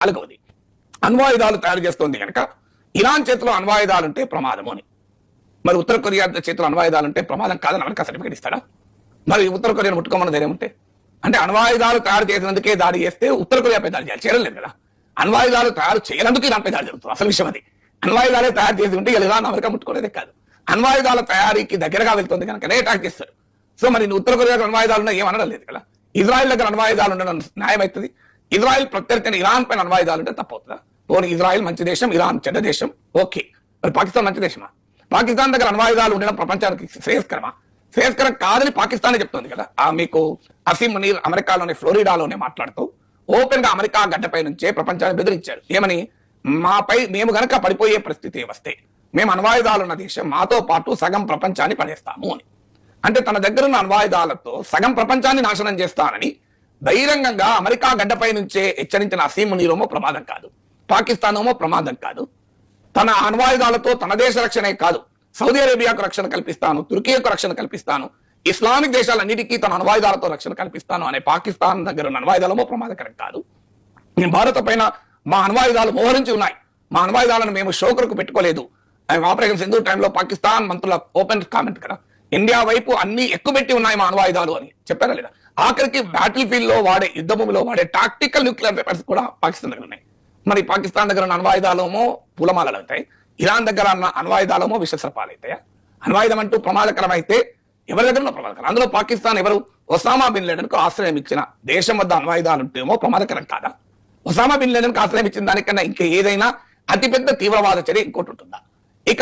నాలుగవది అణ్వాయుధాలు తయారు చేస్తోంది కనుక ఇరాన్ చేతిలో అణ్వాయుధాలుంటే ప్రమాదము అని. మరి ఉత్తర కొరియా చేతిలో అణ్వాయుధాలుంటే ప్రమాదం కాదని అమెరికా సర్టిఫికేట్ ఇస్తాడా? మరి ఉత్తర కొరియాను ముట్టుకోమన్న ధైర్యం ఉంటే అంటే అణ్వాయుధాలు తయారు చేసినందుకే దాడి చేస్తే ఉత్తర కొరియాపై దాడి చేయాలి, చేయలేదు కదా. అణ్వాయుధాలు తయారు చేయనందుకు ఇరాన్పై దాడి జరుగుతుంది. అసలు విషయం అది. అణ్వాయుధాలే తయారు చేసి ఉంటే ఇరాన్ అమెరికా ముట్టుకోలేదే కాదు. అణ్వాయుధాల తయారీకి దగ్గరగా వెళ్తుంది కనుకనే అటాక్ చేస్తారు. సో మరి ఉత్తర కొరియాకు అణ్వాయుధాలు ఉన్నా ఏమనడం లేదు కదా. ఇజ్రాయెల్ దగ్గర అణ్వాయుధాలు ఉండడం న్యాయం అవుతుంది. ఇజ్రాయెల్ ప్రత్యర్థిని ఇరాన్ పైన అణ్వాయుధాలు ఉంటే తప్పవుతుందా? ఓన్లీ ఇజ్రాయెల్ మంచి దేశం, ఇరాన్ చెడ్డ దేశం, ఓకే. మరి పాకిస్తాన్ మంచి దేశమా? పాకిస్తాన్ దగ్గర అణ్వాయుధాలు ఉండడం ప్రపంచానికి శ్రేయస్కరమా? శ్రేయస్కరం కాదని పాకిస్తానే చెప్తుంది కదా. మీకు అసీం మునీర్ అమెరికాలోని ఫ్లోరిడాలోనే మాట్లాడుతూ ఓపెన్ గా అమెరికా గడ్డపై నుంచే ప్రపంచాన్ని బెదిరించారు. ఏమని? మాపై మేము గనక పడిపోయే పరిస్థితి వస్తే మేము అణ్వాయుధాలు ఉన్న దేశం, మాతో పాటు సగం ప్రపంచాన్ని పడేస్తాము అని. అంటే తన దగ్గర ఉన్న అణ్వాయుధాలతో సగం ప్రపంచాన్ని నాశనం చేస్తానని బహిరంగంగా అమెరికా గడ్డపై నుంచే హెచ్చరించిన అసీం మునీరేమో ప్రమాదం కాదు, పాకిస్తాన్ ఏమో ప్రమాదం కాదు. తన అణ్వాయుధాలతో తన దేశ రక్షణే కాదు, సౌదీ అరేబియాకు రక్షణ కల్పిస్తాను, తుర్కీకు రక్షణ కల్పిస్తాను, ఇస్లామిక్ దేశాలన్నిటికీ తన అణ్వాయుధాలతో రక్షణ కల్పిస్తాను అనే పాకిస్తాన్ దగ్గర ఉన్న అణ్వాయుధాలమో ప్రమాదకరం కాదు. భారత పైన మా అణ్వాయుధాలు మోహరించి ఉన్నాయి, మా అణ్వాయుధాలను మేము షోకర్కు పెట్టుకోలేదు. ఆపరేషన్ సింధూర్ టైంలో పాకిస్తాన్ మంత్రుల ఓపెన్ కామెంట్ కదా, ఇండియా వైపు అన్ని ఎక్కుపెట్టి ఉన్నాయి మా అణ్వాయుధాలు అని చెప్పారా లేదా? ఆఖరికి బ్యాటిల్ ఫీల్డ్ లో వాడే, యుద్ధ భూమిలో వాడే టాక్టికల్ న్యూక్లియర్ వెపన్స్ కూడా పాకిస్తాన్ దగ్గర ఉన్నాయి. మరి పాకిస్తాన్ దగ్గర ఉన్న అణ్వాయుధాలేమో పూలమాలలు అవుతాయి, ఇరాన్ దగ్గర ఉన్న అణ్వాయుధాలేమో విషసర్పాలు అవుతాయా? అణ్వాయుధం అంటూ ప్రమాదకరం అయితే ఎవరి దగ్గర ప్రమాదకరం? అందులో పాకిస్తాన్ ఎవరు? ఒసామా బిన్ లాడెన్ కు ఆశ్రయం ఇచ్చిన దేశం వద్ద అణ్వాయుధాలు ఉంటేమో ప్రమాదకరం కాదా? ఒసామా బిన్ లాడెన్ కు ఆశ్రయం ఇచ్చిన దానికన్నా ఇంకా ఏదైనా అతిపెద్ద తీవ్రవాద చర్య ఇంకోటి ఉంటుందా?